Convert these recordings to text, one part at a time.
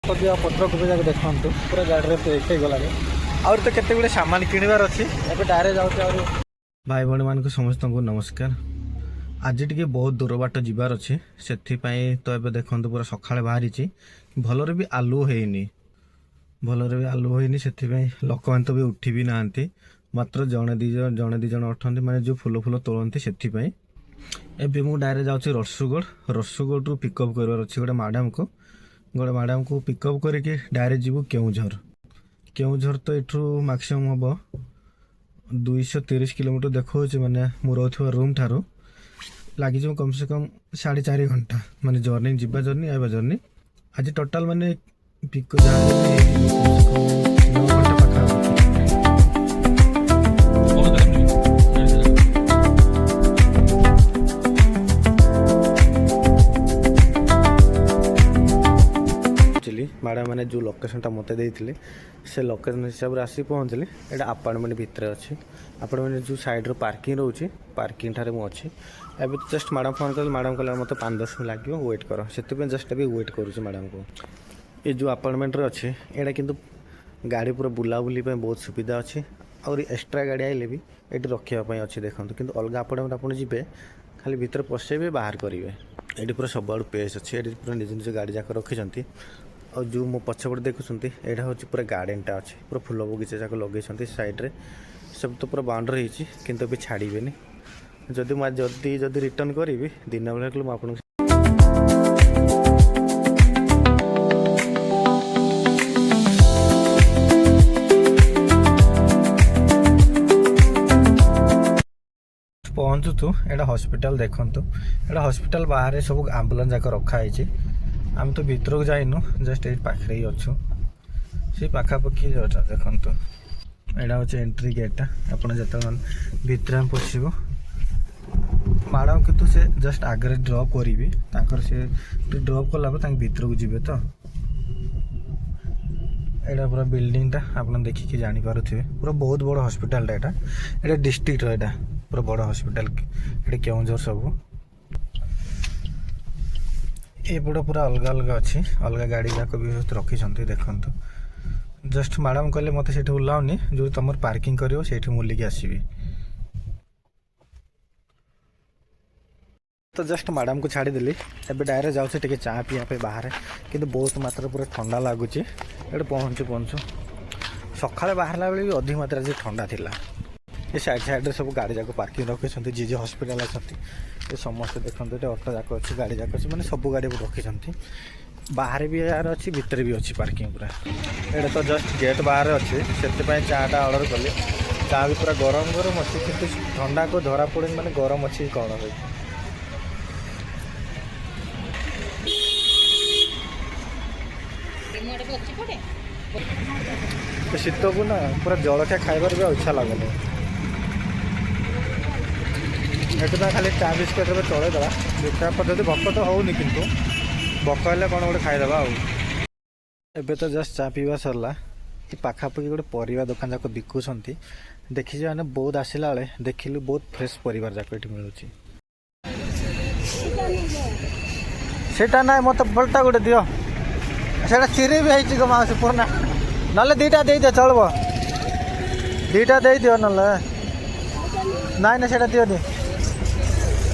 सजा पत्र कोबी जाक देखु पूरा गाड़ी पैक हो गला आउर तो केते गुडे सामान किणवार अच्छी एबे डायरेक्ट जाऊँ भाई भौणी मान समस्त को नमस्कार। आज टी बहुत दूर बाट जबार अच्छे से तो ये देखो पूरा सका बाहरी भलरे भी आलु होनी भलरे भी आलु होनी से लोक मैंने तो भी उठी भी ना मात्र जड़े दी जन अटंती माने जो फूल फूल तोलती से एबे मु डायरेक्ट जाऊँ रसुगढ़ रु पिकअप करार अच्छे गोटे मैडम को पिकअप करके डायरेक्ट जीवु केउझर तो यू मैक्सिमम हम 230 किलोमीटर देखा माने मु रोथुवा रूम ठारू लगी कम से कम 4.5 घंटा माने जर्नी जीवा जर्नी आवा जर्नी आज टोटाल माने पिक 9 घंटा पाखा मैडम मैंने जो लोकेशन मत देते से लोकेशन हिसाब से आसी पहुँचली यहाँ अपार्टमेंट भितर अच्छी अपार्टमेंट जो साइड पार्किंग रोचे पार्किंग ठारे मुझे एवं तो जस्ट मैडम फोन कर मैडम कहला मत 5-10 मिनट लगे वेट कर से जस्ट अभी वेट करुँच मैडम को ये जो अपार्टमेंट अच्छे यहाँ किंतु गाड़ी पूरा बुलाबुली बहुत सुविधा अच्छी और एक्सट्रा गाड़ी आइले भी ये रखापी अच्छी देखते कि अलग अपार्टमेंट आप जी खाली भीतर पशेबे बाहर करेंगे ये पूरा सब आड़ पेस अच्छे ये पूरा निज निज गाड़ी जाक रखी और जो मो पछपटे देखुंत यहाँ हूँ पूरा गार्डनटा अच्छे पूरा फूल बगीचा जाक लगे साइड्रे सब तो पूरा बाउंड्री होती किंतु अभी छाड़बे जदि रिटर्न करी दिन बेला मुझे पहुँचुतु यहाँ हॉस्पिटल देखु यहाँ हॉस्पिटल बाहर सब आम्बुलांस जाक रखाई आम तो भीतर को जाइनु जस्ट ये पाखे ही अच्छु से पाखापाखि देखु यहाँ हूँ एंट्री गेटा आप जो भीतर पशु मैडम कितु से जस्ट आगे ड्रप करी से ड्रप कला भीतर को जी तो यहाँ पूरा बिल्डिंगटा आप देखिए जानीपे पूरा बहुत बड़ा हॉस्पिटल यहाँ डिस्ट्रिक्ट यहाँ पूरा बड़ा हॉस्पिटल ये केउझर सब एपट पूरा अलग अलग अच्छी अलग गाड़ी जाक भी रखी देखु जस्ट मैडम कहले मत से ओह्लाउनी जो तुम पार्किंग कर मुलिकी आसबि तो जस्ट मैडम को छाड़ीदेली एबे डायरेक्ट जाऊँ टे चा पीवा बाहर किंतु बहुत मात्रा पूरा ठंडा लगुच ये पहुँचु सका बाहर बेले भी अधिक मात्रा ठंडा थिला ये साइड सब गाड़ी जाक पार्किंग रखी जी जी हॉस्पिटल अच्छी ये समस्त देखते ये ऑटो जाक अच्छी गाड़ी जाक अच्छी मैंने सब गाड़ी रखी बाहर भी यार अच्छी भीतर भी अच्छी पार्किंग पूरा ये तो जस्ट गेट बाहर अच्छे से चाटा ऑर्डर कले चा भी पूरा गरम गरम अच्छी कि ठंडा को धरा पड़े मैंने गरम अच्छी कौन शीत को ना पूरा जलखिया खाइबार भी इच्छा लगुनि ये खाली चा बिस्किट चलैदेवा देखा जब भोक तो होनी किंतु भोक हेल्ले कौन गोटे खाईदेवा एबे तो जस्ट चा पीवा सरला ये पाखापाखि गोटे परिवा दुकान जाक बिकुंट देखी मैंने बहुत आसला बेले देखिलु बहुत फ्रेश परिवार जाक ये मिलूँ सेटा ना मत बल्टा गोटे दियो से चिरी भी है गो माउसी पुराना ना दीटा दे दियो चलो दीटा दे दियो ना ना से दियो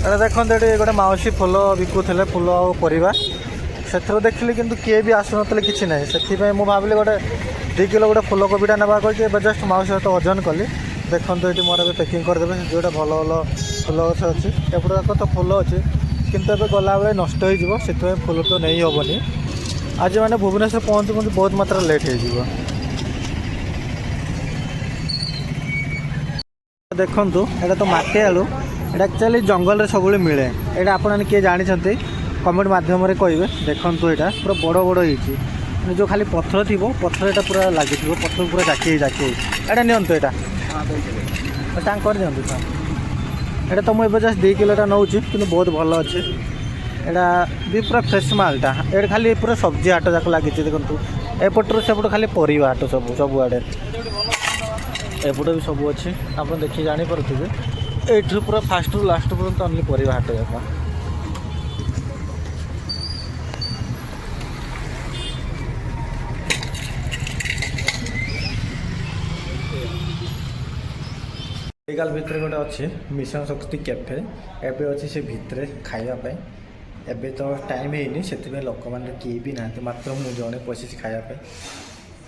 देखो ये गोटे माउसी फूल बिकुले फूल और परिवा से देखिली किंतु किए भी आसुन कि ना से मुझे भाविली गोटे 2 किलो गोटे फूलकोबीटा ना कही जस्ट माउसी सहित ओजन कली देखो ये मोर पैकिंग करदे जोटा भल भल फूल गछ अच्छी एपट तो फूल अच्छे किंतु एबे गला बेले नष्ट हो से फूल तो नहीं हेनी आज मैंने भुवनेश्वर पहुँचु पहुँचु बहुत मात्रा लेट हो देखु यहाँ तो माटे आलू ये एक्चुअली जंगल सब मिले यहाँ आपने किए जानते कमेंट मध्यम कहे देखु यहाँ पूरा बड़ बड़ हो जो खाली पथर थी पथर यहाँ पूरा लगी पथर पूरा जाकी यहाँ नियंतु यहाँ कर दिंतु यहाँ तो मुझे जस्ट 2 किलोटा नौ कि बहुत भल अच्छे यहाँ भी पूरा फ्रेश मालटा ये खाली पूरा सब्जी हाट जाक लगी देखो एपटर सेपट खाली परिवा हाट सब आड़े एपट भी सब अच्छे आप देखिए जानीपे ये पूरा फास्ट रु लास्ट पर्यटन ओनली परिवा हाट जाक मेडिकल भितर गोटे अच्छे मिशन शक्ति कैफे एबे अच्छे से भितर खावाई एबे तो टाइम है से लोक मैंने किए भी ना मात्र मुझे जड़े पशिश खायापी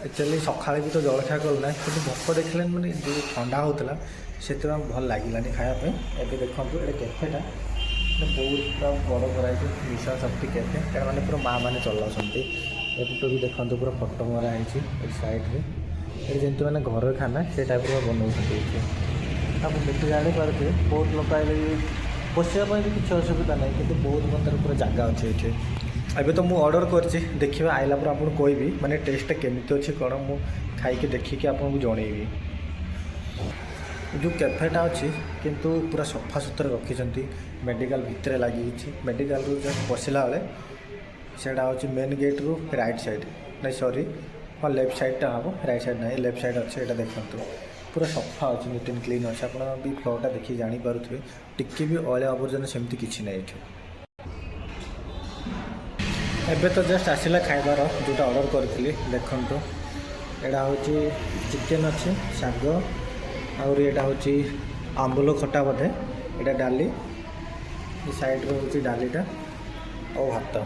एक्चुअली सकाଳେ भी तो जलखा करूना कि भोक देखने मैंने जो ठंडा होता से भल लगे खायापी एबे देखो ये कैफेटा बहुत बड़ कराई मिशन शक्ति कैफे क्या मैंने पूरा माँ मैंने चलाऊँच एपट भी देखो पूरा फोटो मराही सैड्रे ये जमी मैंने घर खाना से टाइप बनाऊँ आप देखिए जापारे बहुत लोग आए बसापी भी किसी असुविधा ना कि बहुत मात्रा पूरा जगह अच्छे ये अभी तो मुझे ऑर्डर कर देखिए आइला पर आपको कहबी माने टेस्ट केमी अच्छे कौन मु खाई देखिए आपको जनइबी जो कैफेटा अच्छी किंतु पूरा सफा सुतरा रखी मेडिकल भितर लगी मेडिकल जस्ट पशिला बेले से मेन गेट रु राइट साइड नहीं सॉरी हाँ लेफ्ट साइडटा हम राइट साइड ना लेफ्ट साइड अच्छे ये देखो पूरा सफा अच्छे नीट एंड क्लीन अच्छे आप भी फ्लोरटा देखिए जापे टिके भी अलिया आवर्जना सेमती किसी ना ये एबे तो जस्ट आसला खाइबार जोटा ऑर्डर करी देखु यहाँ हूँ चिकेन अच्छे शाग आउर यहाँ हूँ आंबुल खटा बोधे यहाँ डाली साइड रे हूँ डालीटा और भात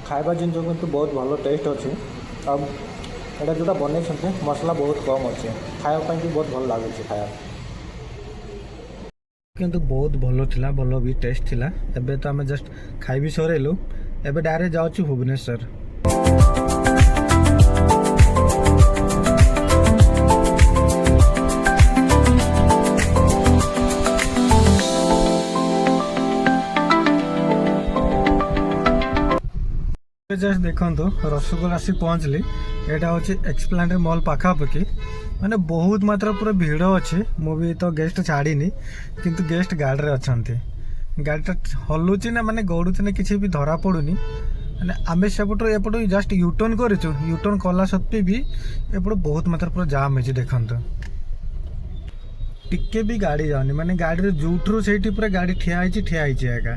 खाइबा जिन तो बहुत भल टेस्ट अच्छे अब यहाँ जोटा बन मसला बहुत कम अच्छे खायापी भी बहुत भल लगुच खाया किंतु बहुत भल थिला भल भी टेस्ट थिला एबे तो आम जस्ट खाई भी सरेलु एबे डायरेक्ट जाऊँ भुवनेश्वर जस्ट देखो रसगोला आसी पहुँचली यहाँ हूँ एक्सप्लानेड मॉल पाखापाखि माने बहुत मात्रा पूरा भीड़ अच्छे मुझे तो गेस्ट छाड़ी किंतु गेस्ट गाड़ी में अच्छा गाड़ीटा हलुची ना माने गड़ुची ना किसी भी धरा पड़ूनी माने आम सेपट एपट जस्ट यूटर्न करूँ यूटर्न कला सत्वे भी एपट बहुत मात्रा पूरा जाम हो देखो टिके भी गाड़ी जाऊनी माने गाड़ी जोठू से पूरा गाड़ी ठिया एका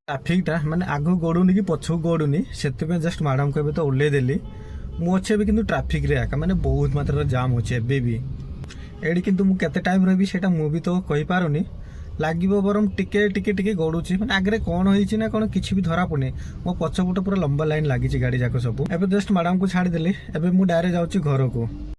ट्राफिकटा माने आगू गड़ुनी कि पछू गड़ुनी से जस्ट मैडम को तो ओल्लैदेली मुझे अभी किंतु ट्राफिक रे आका माने बहुत मात्रा जाम होचे एबे भी एडी किंतु मु केते टाइम रहबी सेटा मु भी तो कहि पारुनी लागिबो बरम टिके टिके टिके गड़ुची माने आगरे कोन होईची ना कोन किछि भी धरा पड़े मो पछपट पूरा लंबा लाइन लागी गाड़ी जाक सब एबे जस्ट मैडम को छाड़ी देली एबे मु डायरेक्ट जाउची घर को।